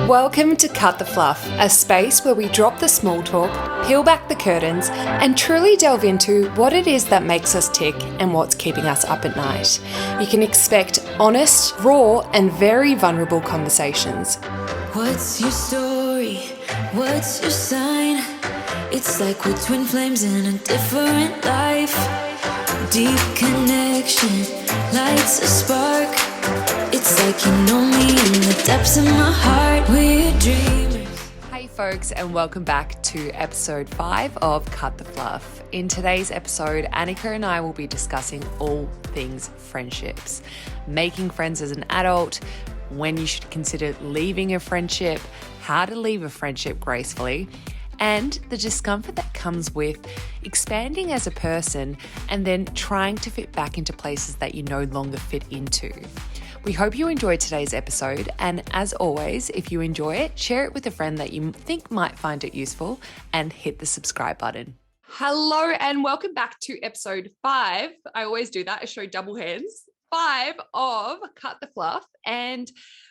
Welcome to Cut the Fluff, a space where we drop the small talk, peel back the curtains, and truly delve into what it is that makes us tick and what's keeping us up at night. You can expect honest, raw, and very vulnerable conversations. What's your story? What's your sign? It's like we're twin flames in a different life. Deep connection lights a spark. It's like you know me in the depths of my heart. We're dreamers. Hey folks, and welcome back to episode 5 of Cut the Fluff. In today's episode, Anika and I will be discussing all things friendships, making friends as an adult, when you should consider leaving a friendship, how to leave a friendship gracefully, and the discomfort that comes with expanding as a person and then trying to fit back into places that you no longer fit into. We hope you enjoyed today's episode, and as always, if you enjoy it, share it with a friend that you think might find it useful and hit the subscribe button. Hello and welcome back to episode 5. I always do that, I show double hands. 5 of Cut the Fluff, and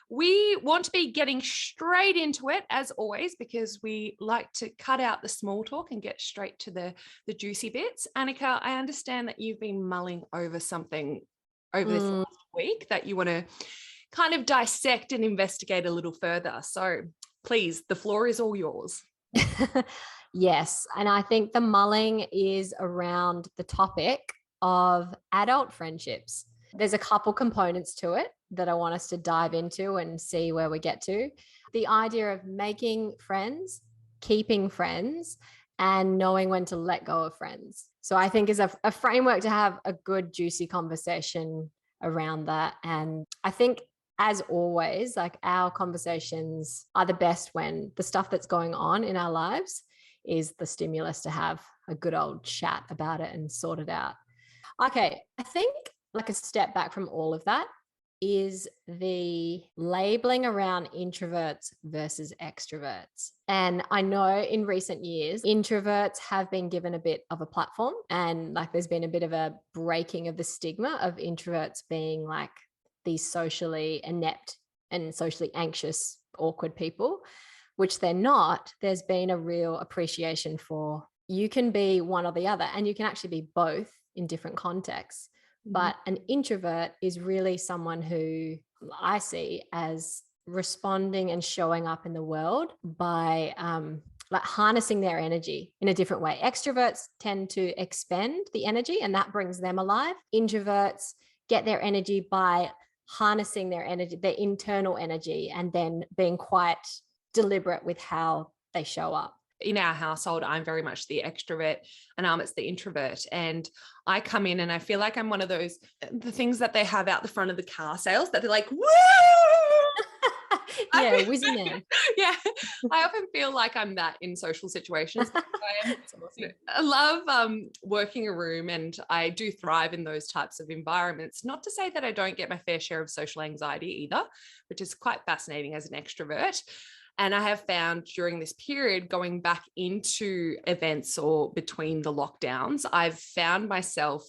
we want to be getting straight into it as always because we like to cut out the small talk and get straight to the juicy bits. Anika, I understand that you've been mulling over something over this last week that you want to kind of dissect and investigate a little further. So please, the floor is all yours. Yes. And I think the mulling is around the topic of adult friendships. There's a couple components to it that I want us to dive into and see where we get to. The idea of making friends, keeping friends, and knowing when to let go of friends. So I think is a framework to have a good, juicy conversation around that. And I think, as always, like our conversations are the best when the stuff that's going on in our lives is the stimulus to have a good old chat about it and sort it out. Okay, I think like a step back from all of that is the labeling around introverts versus extroverts. And I know in recent years, introverts have been given a bit of a platform, and like there's been a bit of a breaking of the stigma of introverts being like these socially inept and socially anxious, awkward people, which they're not. There's been a real appreciation for you can be one or the other, and you can actually be both in different contexts. But an introvert is really someone who I see as responding and showing up in the world by like harnessing their energy in a different way. Extroverts tend to expend the energy and that brings them alive. Introverts get their energy by harnessing their energy, their internal energy, and then being quite deliberate with how they show up. In our household, I'm very much the extrovert and it's the introvert. And I come in and I feel like I'm one of those, the things that they have out the front of the car sales that they're like, woo! Yeah, whizzing man. Yeah, I often feel like I'm that in social situations. I love working a room, and I do thrive in those types of environments. Not to say that I don't get my fair share of social anxiety either, which is quite fascinating as an extrovert. And I have found during this period, going back into events or between the lockdowns, I've found myself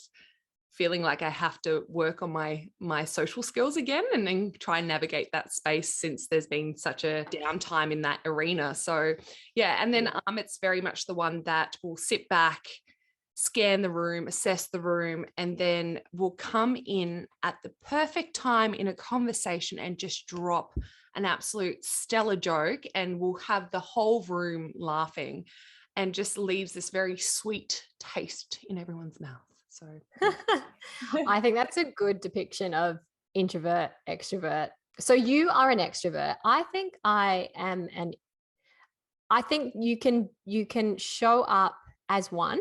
feeling like I have to work on my social skills again and then try and navigate that space since there's been such a downtime in that arena. So yeah, and then it's very much the one that will sit back, scan the room, assess the room, and then will come in at the perfect time in a conversation and just drop an absolute stellar joke, and we'll have the whole room laughing and just leaves this very sweet taste in everyone's mouth. So I think that's a good depiction of introvert, extrovert. So you are an extrovert. I think I am I think you can show up as one.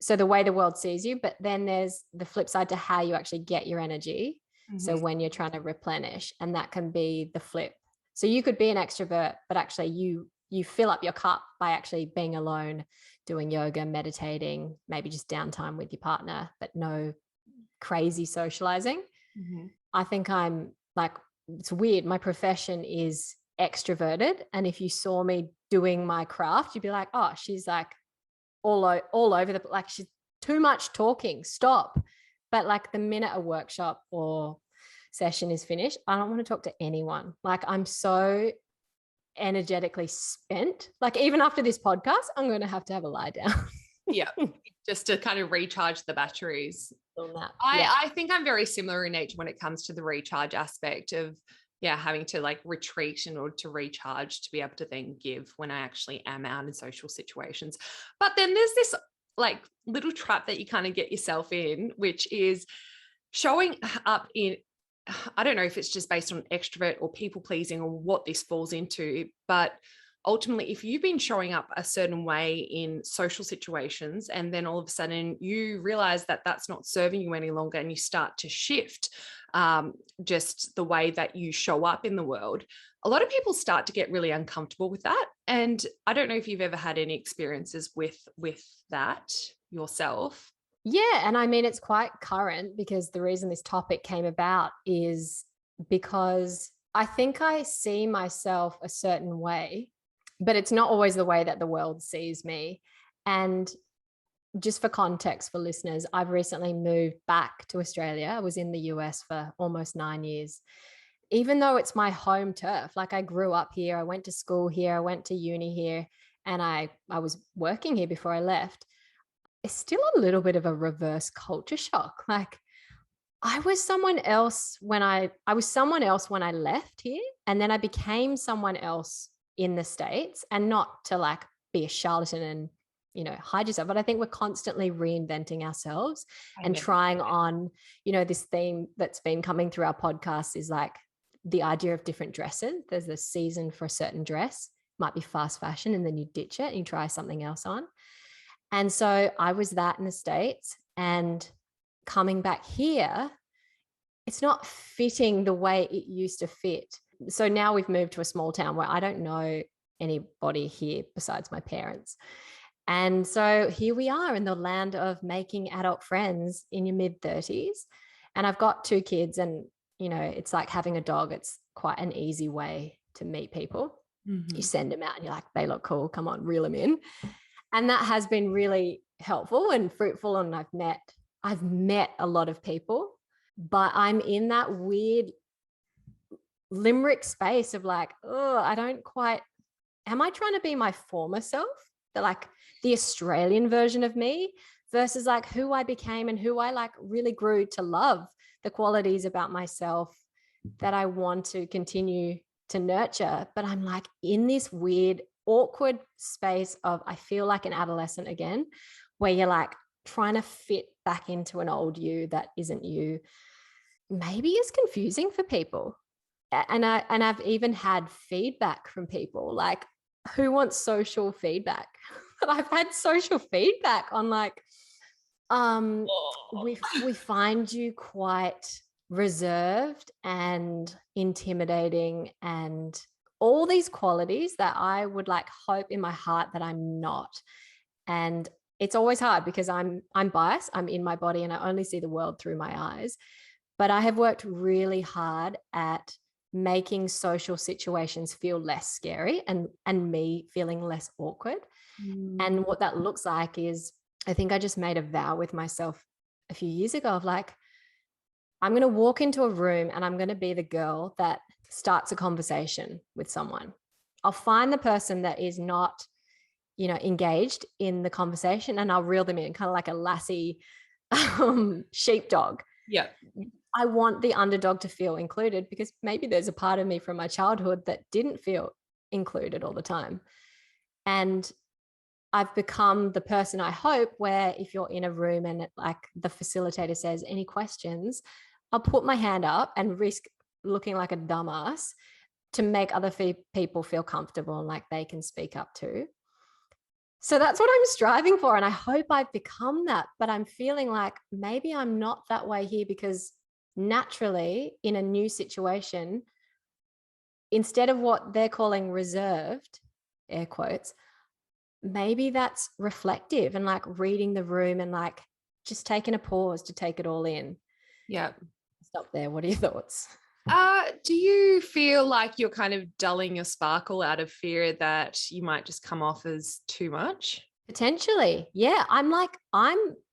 So the way the world sees you, but then there's the flip side to how you actually get your energy. So when you're trying to replenish, and that can be the flip. So you could be an extrovert, but actually you fill up your cup by actually being alone, doing yoga, meditating, maybe just downtime with your partner, but no crazy socializing. I think I'm like, it's weird. My profession is extroverted. And if you saw me doing my craft, you'd be like, oh, she's like all over like she's too much talking, stop. But like the minute a workshop or session is finished, I don't want to talk to anyone. Like I'm so energetically spent. Like even after this podcast, I'm going to have a lie down. Yeah. Just to kind of recharge the batteries. Yeah. I think I'm very similar in nature when it comes to the recharge aspect of, having to like retreat in order to recharge to be able to then give when I actually am out in social situations. But then there's this like little trap that you kind of get yourself in, which is showing up in, I don't know if it's just based on extrovert or people pleasing or what this falls into, but ultimately, if you've been showing up a certain way in social situations and then all of a sudden you realize that that's not serving you any longer and you start to shift just the way that you show up in the world, a lot of people start to get really uncomfortable with that. And I don't know if you've ever had any experiences with that yourself. Yeah. And I mean, it's quite current because the reason this topic came about is because I think I see myself a certain way, but it's not always the way that the world sees me. And just for context for listeners, I've recently moved back to Australia. I was in the US for almost 9 years. Even though it's my home turf, like I grew up here, I went to school here, I went to uni here, and I was working here before I left. It's still a little bit of a reverse culture shock. Like I was someone else when I was someone else when I left here, and then I became someone else in the States. And not to like be a charlatan and hide yourself, but I think we're constantly reinventing ourselves and trying on, this theme that's been coming through our podcast is like the idea of different dresses. There's a season for a certain dress, might be fast fashion, and then you ditch it and you try something else on. And so I was that in the States, and coming back here, it's not fitting the way it used to fit. So now we've moved to a small town where I don't know anybody here besides my parents. And so here we are in the land of making adult friends in your mid-30s. And I've got 2 kids, and, it's like having a dog. It's quite an easy way to meet people. Mm-hmm. You send them out and you're like, they look cool. Come on, reel them in. And that has been really helpful and fruitful. And I've met a lot of people, but I'm in that weird limerick space of like, oh, I don't quite, am I trying to be my former self? The Australian version of me versus like who I became and who I like really grew to love, the qualities about myself that I want to continue to nurture. But I'm like in this weird, awkward space of, I feel like an adolescent again, where you're like trying to fit back into an old you that isn't you. Maybe it's confusing for people. And I've even had feedback from people like, who wants social feedback? But I've had social feedback on like, we find you quite reserved and intimidating and all these qualities that I would like hope in my heart that I'm not. And it's always hard because I'm biased. I'm in my body and I only see the world through my eyes. But I have worked really hard at making social situations feel less scary and me feeling less awkward. And what that looks like is, I think I just made a vow with myself a few years ago of like, I'm going to walk into a room and I'm going to be the girl that starts a conversation with someone. I'll find the person that is not, engaged in the conversation, and I'll reel them in, kind of like a lassie sheepdog. Yeah. I want the underdog to feel included because maybe there's a part of me from my childhood that didn't feel included all the time. And I've become the person, I hope, where if you're in a room and like the facilitator says, any questions, I'll put my hand up and risk looking like a dumbass to make other people feel comfortable and like they can speak up too. So that's what I'm striving for. And I hope I've become that, but I'm feeling like maybe I'm not that way here because naturally in a new situation, instead of what they're calling reserved, air quotes, maybe that's reflective and like reading the room and like just taking a pause to take it all in. Yeah. Stop there. What are your thoughts? Do you feel like you're kind of dulling your sparkle out of fear that you might just come off as too much? Potentially. Yeah. I'm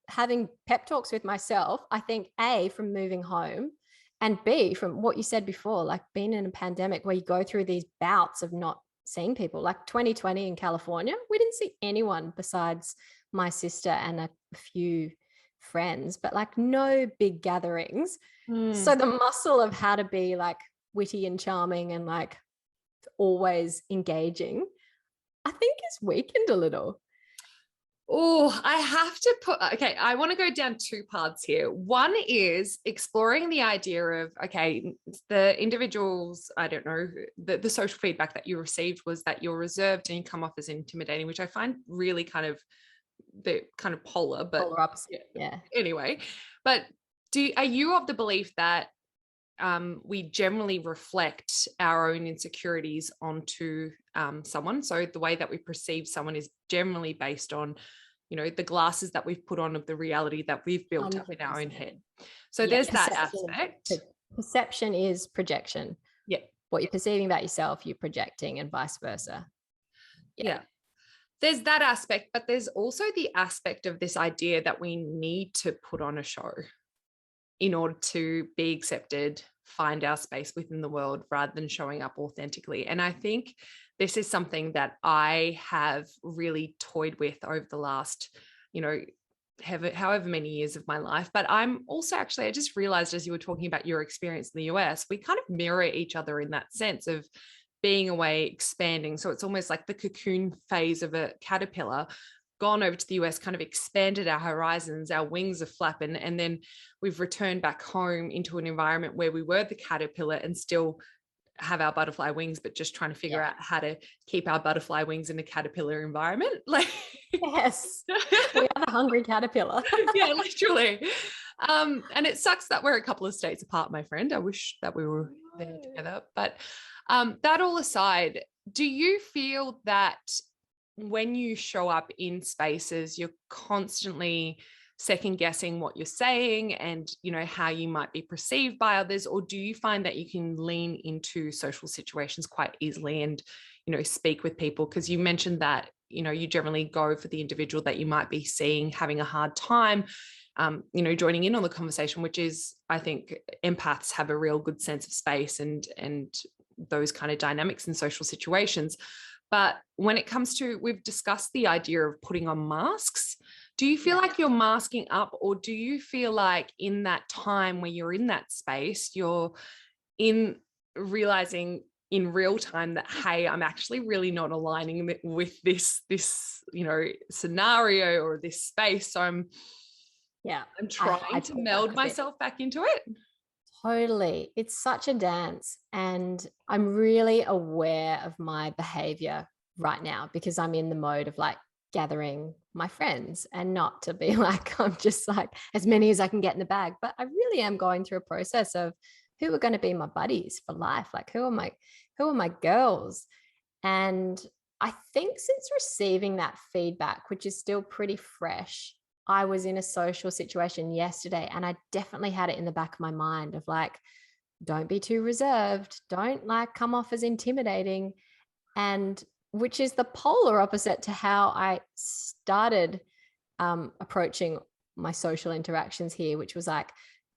having pep talks with myself. I think A, from moving home, and B, from what you said before, like being in a pandemic where you go through these bouts of not seeing people. Like 2020 in California, we didn't see anyone besides my sister and a few friends, but like no big gatherings. So the muscle of how to be like witty and charming and like always engaging, I think is weakened a little. Oh, I have to okay, I want to go down two paths here. One is exploring the idea of, okay, the individuals, I don't know, the social feedback that you received was that you're reserved and you come off as intimidating, which I find really kind of polar, but polar opposite. Yeah. Anyway, but are you of the belief that we generally reflect our own insecurities onto someone? So the way that we perceive someone is generally based on, you know, the glasses that we've put on of the reality that we've built 100%. Up in our own head. So there's that aspect. Perception is projection. Yeah. What you're perceiving about yourself, you're projecting, and vice versa. Yeah. There's that aspect, but there's also the aspect of this idea that we need to put on a show in order to be accepted, find our space within the world rather than showing up authentically. And I think this is something that I have really toyed with over the last, you know, however many years of my life. But I'm also actually, I just realized as you were talking about your experience in the US, we kind of mirror each other in that sense of being away, expanding. So it's almost like the cocoon phase of a caterpillar, gone over to the US, kind of expanded our horizons, our wings are flapping, and then we've returned back home into an environment where we were the caterpillar and still have our butterfly wings, but just trying to figure out how to keep our butterfly wings in a caterpillar environment. Like, yes, we are the hungry caterpillar. Yeah, literally. And it sucks that we're a couple of states apart, my friend. I wish that we were there together. But that all aside, do you feel that when you show up in spaces, you're constantly second guessing what you're saying and, you know, how you might be perceived by others? Or do you find that you can lean into social situations quite easily and, you know, speak with people? Because you mentioned that, you know, you generally go for the individual that you might be seeing having a hard time, you know, joining in on the conversation, which is, I think empaths have a real good sense of space and those kind of dynamics in social situations. But when it comes to, we've discussed the idea of putting on masks. Do you feel like you're masking up, or do you feel like in that time where you're in that space, you're in realizing in real time that, hey, I'm actually really not aligning with this, you know, scenario or this space. So I'm trying to meld myself back into it. Totally. It's such a dance. And I'm really aware of my behavior right now because I'm in the mode of like gathering my friends and not to be like, I'm just like as many as I can get in the bag. But I really am going through a process of who are going to be my buddies for life. Like who are my girls? And I think since receiving that feedback, which is still pretty fresh, I was in a social situation yesterday and I definitely had it in the back of my mind of like, don't be too reserved. Don't like come off as intimidating. And which is the polar opposite to how I started approaching my social interactions here, which was like,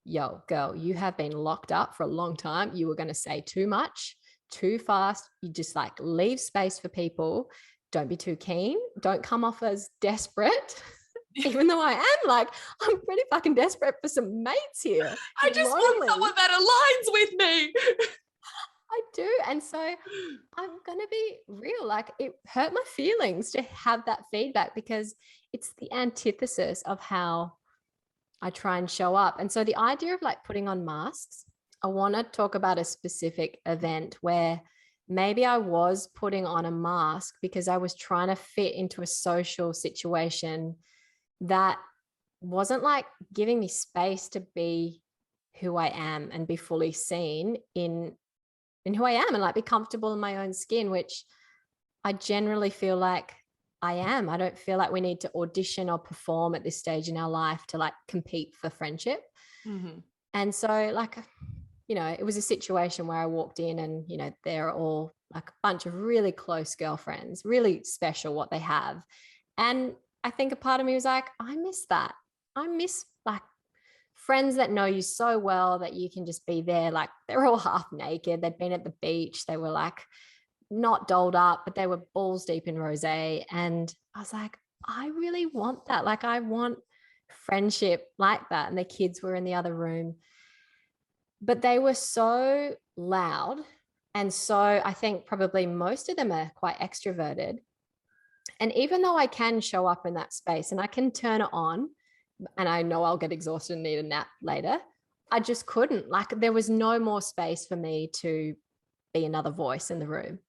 yo, girl, you have been locked up for a long time. You were going to say too much, too fast. You just like leave space for people. Don't be too keen. Don't come off as desperate. Even though I am like, I'm pretty fucking desperate for some mates here. I just want someone that aligns with me. I do. And so I'm going to be real. Like it hurt my feelings to have that feedback because it's the antithesis of how I try and show up. And so the idea of like putting on masks, I want to talk about a specific event where maybe I was putting on a mask because I was trying to fit into a social situation that wasn't like giving me space to be who I am and be fully seen in who I am and like be comfortable in my own skin, which I generally feel like I am. I don't feel like we need to audition or perform at this stage in our life to like compete for friendship. Mm-hmm. And so like, you know, it was a situation where I walked in and, you know, they're all like a bunch of really close girlfriends, really special what they have. And I think a part of me was like, I miss that. I miss like friends that know you so well that you can just be there. Like they're all half naked. They'd been at the beach. They were like not dolled up, but they were balls deep in rosé. And I was like, I really want that. Like, I want friendship like that. And the kids were in the other room, but they were so loud. And so I think probably most of them are quite extroverted. And even though I can show up in that space and I can turn it on, and I know I'll get exhausted and need a nap later, I just couldn't. Like, there was no more space for me to be another voice in the room.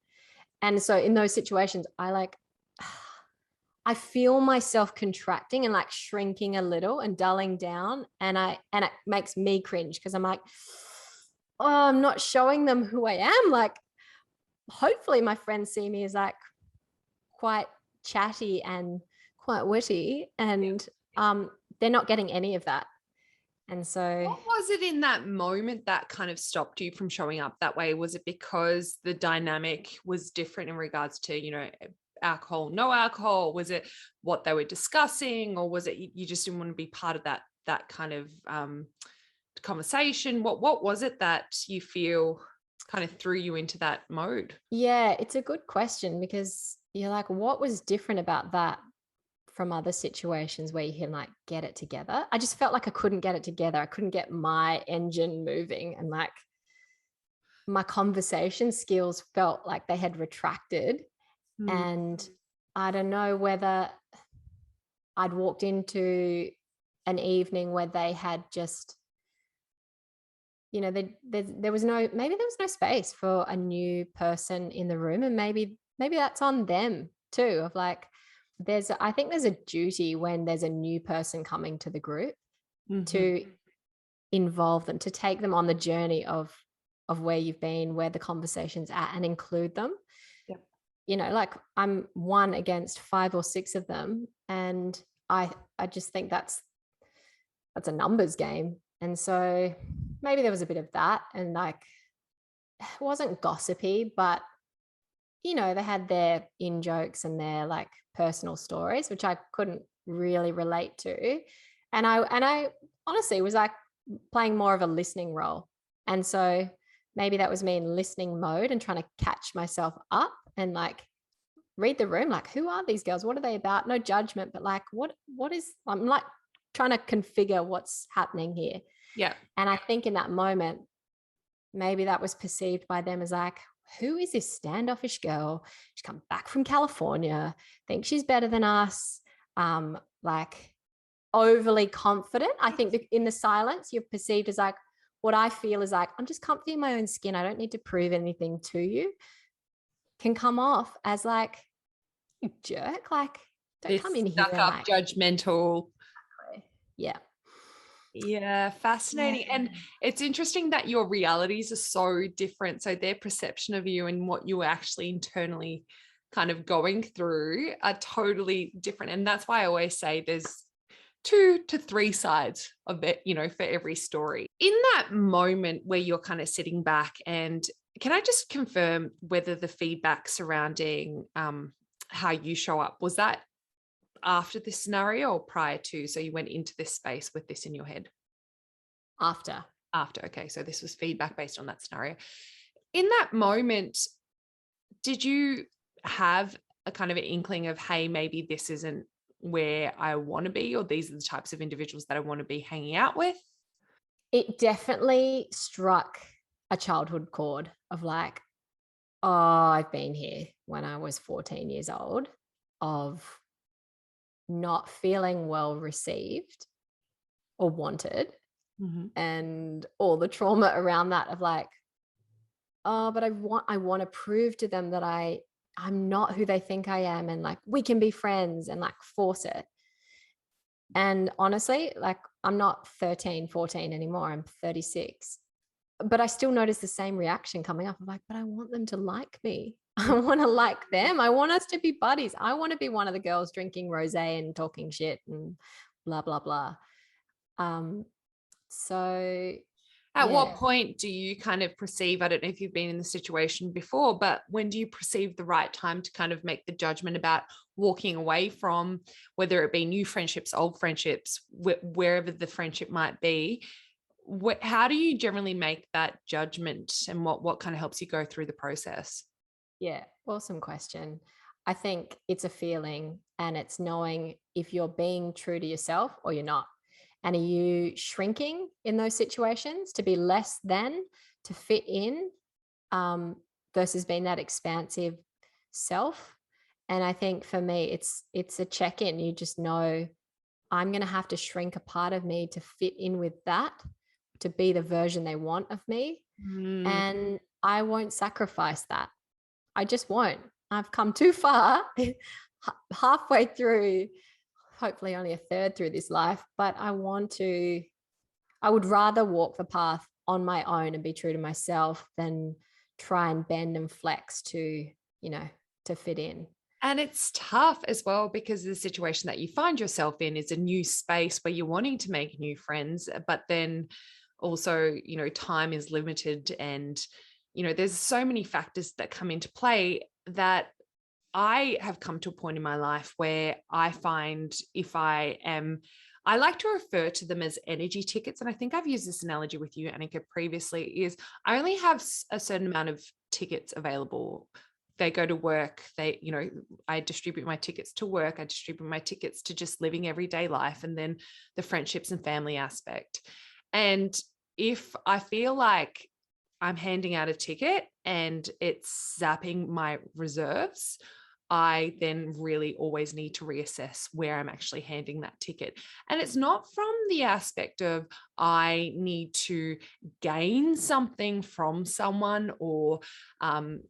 And so in those situations, I feel myself contracting and like shrinking a little and dulling down. And it makes me cringe because I'm like, oh, I'm not showing them who I am. Like, hopefully my friends see me as like quite chatty and quite witty, and they're not getting any of that. And so what was it in that moment that kind of stopped you from showing up that way? Was it because the dynamic was different in regards to, you know, alcohol, no alcohol? Was it what they were discussing, or was it you just didn't want to be part of that kind of conversation? What was it that you feel kind of threw you into that mode? yeah, it's a good question, because you're like, what was different about that from other situations where you can like get it together? I just felt like I couldn't get it together. I couldn't get my engine moving, and like my conversation skills felt like they had retracted. And I don't know whether I'd walked into an evening where they had just, you know, there was no, maybe there was no space for a new person in the room. And maybe that's on them too, of like, I think there's a duty when there's a new person coming to the group to involve them, to take them on the journey of where you've been, where the conversation's at, and include them. Yep. You know, like, I'm one against 5 or 6 of them, and I just think that's a numbers game. And so maybe there was a bit of that, and like, it wasn't gossipy, but you know, they had their in jokes and their like personal stories, which I couldn't really relate to. And I honestly was like playing more of a listening role. And so maybe that was me in listening mode and trying to catch myself up and like read the room. Like, who are these girls? What are they about? No judgment, but like, what is, I'm like trying to configure what's happening here. Yeah. And I think in that moment, maybe that was perceived by them as like, who is this standoffish girl? She's come back from California, thinks she's better than us, like overly confident. I think that in the silence, you're perceived as like, what I feel is like, I'm just comfy in my own skin. I don't need to prove anything to you. Can come off as like, you jerk, like, don't This come in here stuck and up, like, judgmental. yeah. Yeah, fascinating. Yeah. And it's interesting that your realities are so different. So their perception of you and what you were actually internally kind of going through are totally different. And that's why I always say there's 2 to 3 sides of it, you know, for every story. In that moment where you're kind of sitting back, and can I just confirm whether the feedback surrounding how you show up, was that after this scenario or prior to? So you went into this space with this in your head? After. Okay, so this was feedback based on that scenario. In that moment, did you have a kind of an inkling of, hey, maybe this isn't where I want to be, or these are the types of individuals that I want to be hanging out with? It definitely struck a childhood chord of like, oh, I've been here when I was 14 years old, of not feeling well received or wanted, and all the trauma around that of like, oh, but I want to prove to them that I'm not who they think I am, and like, we can be friends, and like force it. And honestly, like, I'm not 13, 14 anymore. I'm 36. But I still notice the same reaction coming up. I'm like, but I want them to like me. I want to like them. I want us to be buddies. I want to be one of the girls drinking rosé and talking shit and blah, blah, blah. So at what point do you kind of perceive, I don't know if you've been in the situation before, but when do you perceive the right time to kind of make the judgment about walking away from, whether it be new friendships, old friendships, wherever the friendship might be? How do you generally make that judgment, and what kind of helps you go through the process? Yeah, awesome question. I think it's a feeling and it's knowing if you're being true to yourself or you're not. And are you shrinking in those situations to be less than, to fit in, um, versus being that expansive self? And I think for me, it's a check-in. You just know I'm going to have to shrink a part of me to fit in with that, to be the version they want of me. Mm. And I won't sacrifice that. I just won't. I've come too far halfway through, hopefully only a third through this life, but I would rather walk the path on my own and be true to myself than try and bend and flex to, to fit in. And it's tough as well because the situation that you find yourself in is a new space where you're wanting to make new friends, but then also, time is limited and, there's so many factors that come into play that I have come to a point in my life where I find I like to refer to them as energy tickets. And I think I've used this analogy with you, Anika, previously, is I only have a certain amount of tickets available. They go to work, I distribute my tickets to work, I distribute my tickets to just living everyday life, and then the friendships and family aspect. And if I feel like I'm handing out a ticket and it's zapping my reserves, I then really always need to reassess where I'm actually handing that ticket. And it's not from the aspect of I need to gain something from someone or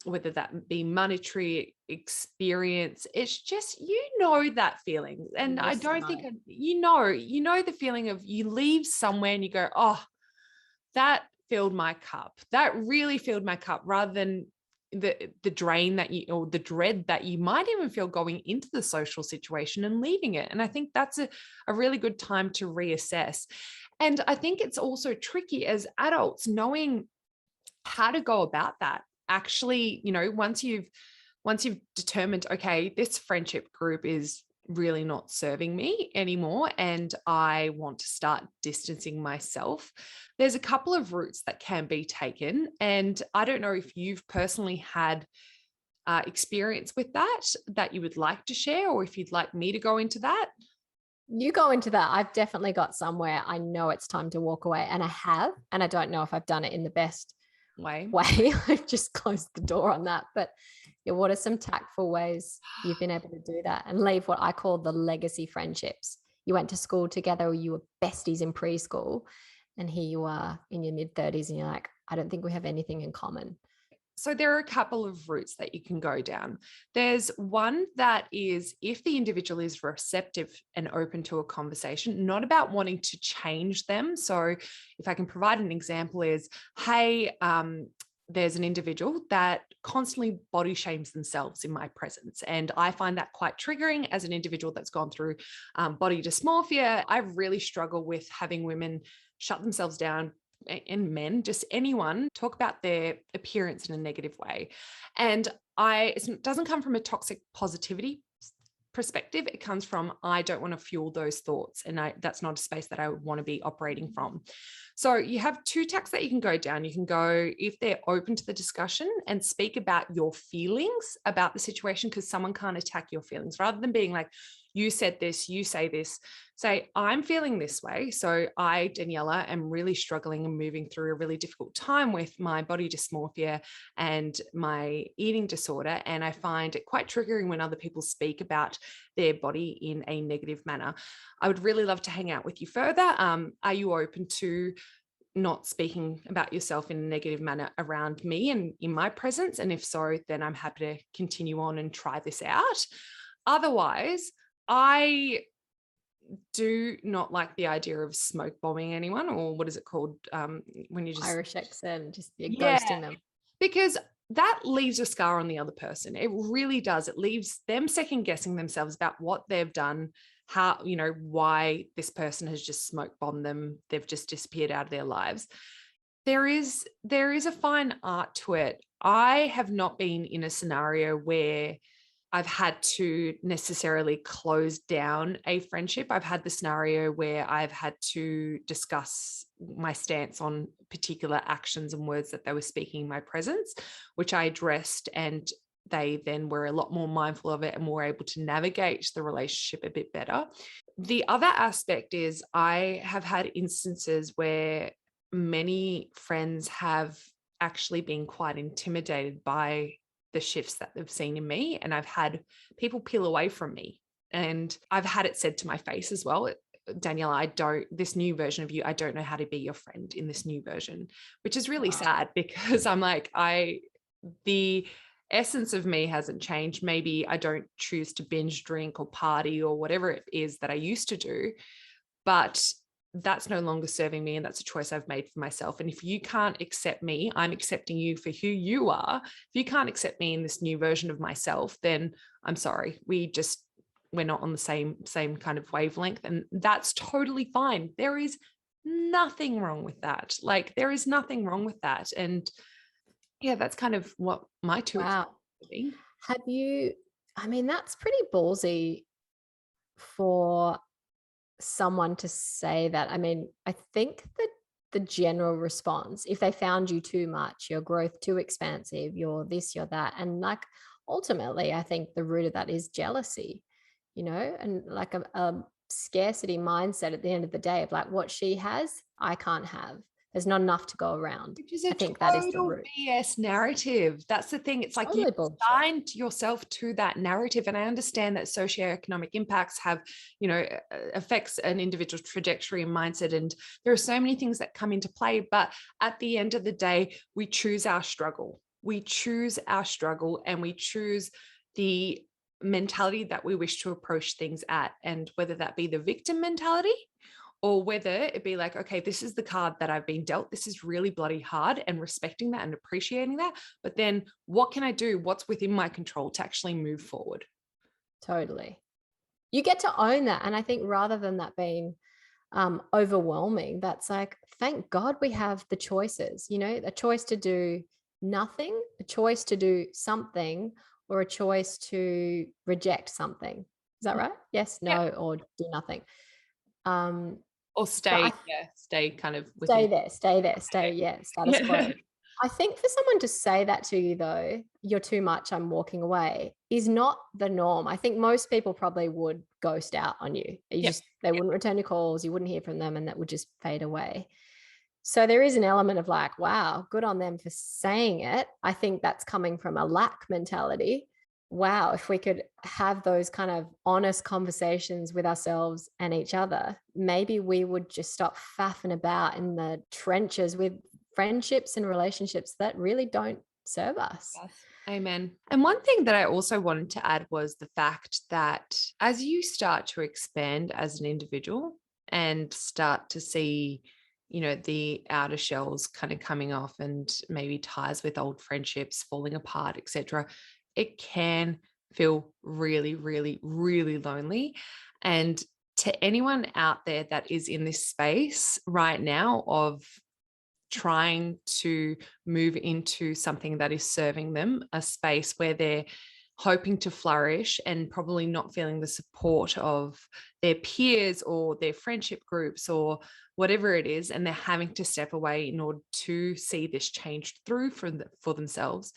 whether that be monetary experience. It's just, that feeling. And I don't think, the feeling of you leave somewhere and you go, oh, that filled my cup. That really filled my cup, rather than the drain or the dread that you might even feel going into the social situation and leaving it. And I think that's a really good time to reassess. And I think it's also tricky as adults knowing how to go about that. Actually, once you've determined, okay, this friendship group is really not serving me anymore and I want to start distancing myself, there's a couple of routes that can be taken. And I don't know if you've personally had experience with that you would like to share, or if you'd like me to go into that. You go into that. I've definitely got somewhere I know it's time to walk away, and I have, and I don't know if I've done it in the best way. I've just closed the door on that. But yeah, what are some tactful ways you've been able to do that and leave what I call the legacy friendships? You went to school together, or you were besties in preschool, and here you are in your mid-30s and you're like, I don't think we have anything in common. So there are a couple of routes that you can go down. There's one that is if the individual is receptive and open to a conversation, not about wanting to change them. So if I can provide an example is, hey, there's an individual that constantly body shames themselves in my presence. And I find that quite triggering as an individual that's gone through body dysmorphia. I really struggle with having women shut themselves down, and men, just anyone, talk about their appearance in a negative way. And it doesn't come from a toxic positivity perspective. It comes from, I don't want to fuel those thoughts. And that's not a space that I would want to be operating from. So you have two tacks that you can go down. You can go, if they're open to the discussion, and speak about your feelings about the situation, because someone can't attack your feelings, rather than being like, you said this, you say this. Say, I'm feeling this way. So I, Daniela, am really struggling and moving through a really difficult time with my body dysmorphia and my eating disorder. And I find it quite triggering when other people speak about their body in a negative manner. I would really love to hang out with you further. Are you open to not speaking about yourself in a negative manner around me and in my presence? And if so, then I'm happy to continue on and try this out. Otherwise, I do not like the idea of smoke bombing anyone, or what is it called? When you just Irish accent, just ghosting them. Because that leaves a scar on the other person. It really does. It leaves them second guessing themselves about what they've done, how, why this person has just smoke bombed them. They've just disappeared out of their lives. There is a fine art to it. I have not been in a scenario where I've had to necessarily close down a friendship. I've had the scenario where I've had to discuss my stance on particular actions and words that they were speaking in my presence, which I addressed and they then were a lot more mindful of it and were able to navigate the relationship a bit better. The other aspect is I have had instances where many friends have actually been quite intimidated by the shifts that they've seen in me. And I've had people peel away from me. And I've had it said to my face as well, Daniela, this new version of you, I don't know how to be your friend in this new version, which is really sad, because I'm like, the essence of me hasn't changed. Maybe I don't choose to binge drink or party or whatever it is that I used to do, but that's no longer serving me. And that's a choice I've made for myself. And if you can't accept me, I'm accepting you for who you are. If you can't accept me in this new version of myself, then I'm sorry. We're not on the same kind of wavelength. And that's totally fine. There is nothing wrong with that. Like, there is nothing wrong with that. And yeah, that's kind of what my two Wow. experiences. Have you, I mean, that's pretty ballsy for someone to say that. I mean, I think that the general response, if they found you too much, your growth too expansive, you're this, you're that, and like ultimately, I think the root of that is jealousy, and like a scarcity mindset at the end of the day of like, what she has, I can't have. There's not enough to go around. Which is a I think that is the total root. BS narrative. That's the thing. It's like Totally you bullshit. signed yourself to that narrative. And I understand that socioeconomic impacts have, affects an individual's trajectory and mindset. And there are so many things that come into play. But at the end of the day, we choose our struggle. We choose our struggle, and we choose the mentality that we wish to approach things at. And whether that be the victim mentality, or whether it be like, okay, this is the card that I've been dealt. This is really bloody hard, and respecting that and appreciating that. But then what can I do? What's within my control to actually move forward? Totally. You get to own that. And I think rather than that being overwhelming, that's like, thank God we have the choices, a choice to do nothing, a choice to do something, or a choice to reject something. Is that right? Yes, no, Yeah. or do nothing. Or stay kind of stay within. there, yeah, status quo. I think for someone to say that to you, though, you're too much, I'm walking away, is not the norm. I think most people probably would ghost out on you. They wouldn't return your calls, you wouldn't hear from them, and that would just fade away. So there is an element of like, wow, good on them for saying it. I think that's coming from a lack mentality. Wow, if we could have those kind of honest conversations with ourselves and each other, maybe we would just stop faffing about in the trenches with friendships and relationships that really don't serve us. Yes. Amen. And one thing that I also wanted to add was the fact that as you start to expand as an individual and start to see, the outer shells kind of coming off, and maybe ties with old friendships falling apart, etc., it can feel really, really, really lonely. And to anyone out there that is in this space right now of trying to move into something that is serving them, a space where they're hoping to flourish and probably not feeling the support of their peers or their friendship groups or whatever it is, and they're having to step away in order to see this change through for themselves.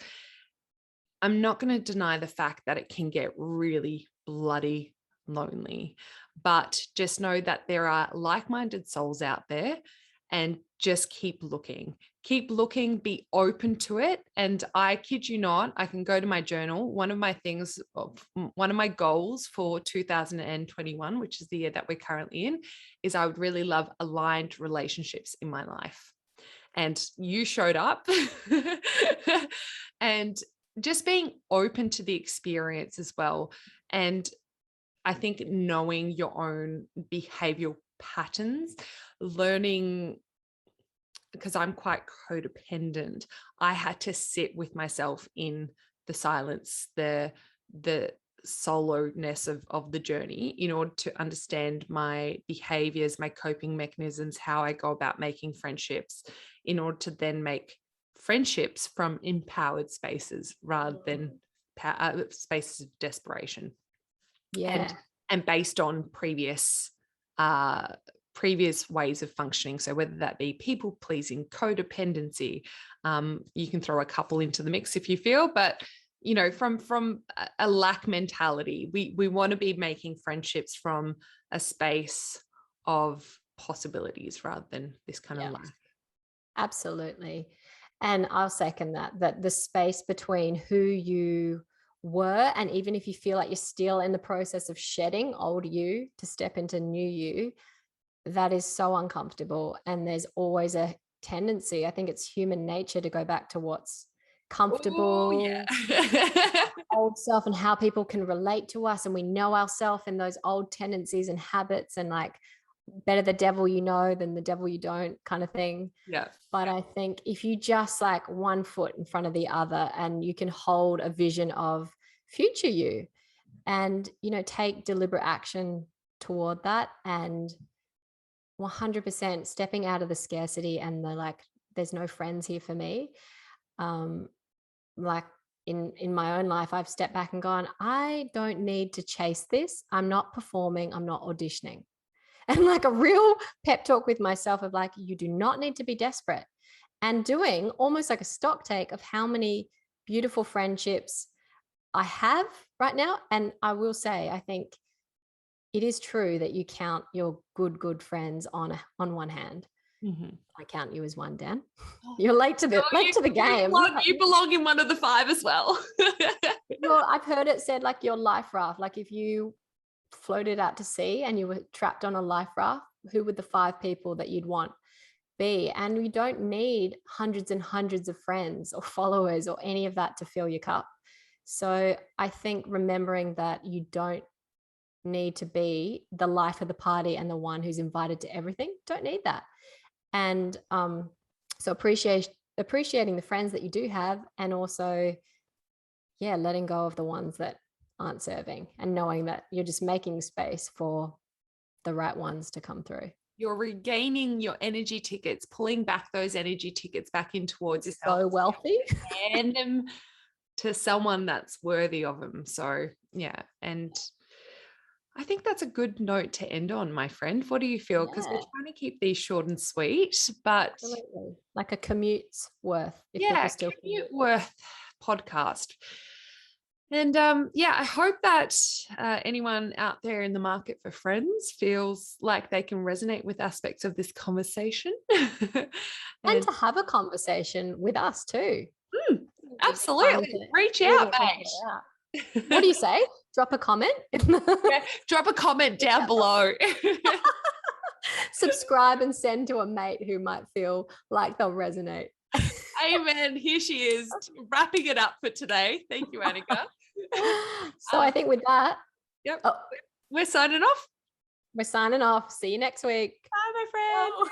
I'm not going to deny the fact that it can get really bloody lonely, but just know that there are like-minded souls out there, and just keep looking, be open to it. And I kid you not, I can go to my journal. One of my goals for 2021, which is the year that we're currently in, is I would really love aligned relationships in my life. And you showed up and just being open to the experience as well. And I think knowing your own behavioral patterns, learning, because I'm quite codependent, I had to sit with myself in the silence, the solo-ness of the journey, in order to understand my behaviors, my coping mechanisms, how I go about making friendships, in order to then make friendships from empowered spaces rather than spaces of desperation. Yeah. And based on previous ways of functioning. So whether that be people pleasing, codependency, you can throw a couple into the mix if you feel, but you know, from a lack mentality. We want to be making friendships from a space of possibilities rather than this kind of lack. Absolutely. And I'll second that the space between who you were, and even if you feel like you're still in the process of shedding old you to step into new you, that is so uncomfortable. And there's always a tendency, I think it's human nature, to go back to what's comfortable. Ooh, yeah. Old self, and how people can relate to us, and we know ourselves in those old tendencies and habits, and like, better the devil you know than the devil you don't, kind of thing. Yeah. But I think if you just like one foot in front of the other, and you can hold a vision of future you, and, you know, take deliberate action toward that, and 100% stepping out of the scarcity and the like, there's no friends here for me. Like in my own life, I've stepped back and gone, I don't need to chase this. I'm not performing. I'm not auditioning. And like a real pep talk with myself of like, you do not need to be desperate. And doing almost like a stock take of how many beautiful friendships I have right now. And I will say, I think it is true that you count your good friends on one hand. Mm-hmm. I count you as one, Dan. You're late to the game. You belong in one of the 5 as well. Well, I've heard it said like your life raft. Like if you floated out to sea and you were trapped on a life raft, who would the 5 people that you'd want be? And you don't need hundreds and hundreds of friends or followers or any of that to fill your cup. So I think remembering that you don't need to be the life of the party and the one who's invited to everything. Don't need that. And so appreciating the friends that you do have, and also, yeah, letting go of the ones that aren't serving, and knowing that you're just making space for the right ones to come through. You're regaining your energy tickets, pulling back those energy tickets back in towards yourself. So wealthy. Hand them to someone that's worthy of them. So yeah. And I think that's a good note to end on, my friend. What do you feel? Because we're trying to keep these short and sweet, but absolutely, like a commute's worth. Commute worth podcast. And I hope that anyone out there in the market for friends feels like they can resonate with aspects of this conversation. and to have a conversation with us too. Absolutely. Reach out, mate. What do you say? Drop a comment. Drop a comment down below. Subscribe and send to a mate who might feel like they'll resonate. Amen. Here she is, wrapping it up for today. Thank you, Anika. So I think with that, we're signing off. We're signing off. See you next week. Bye, my friend.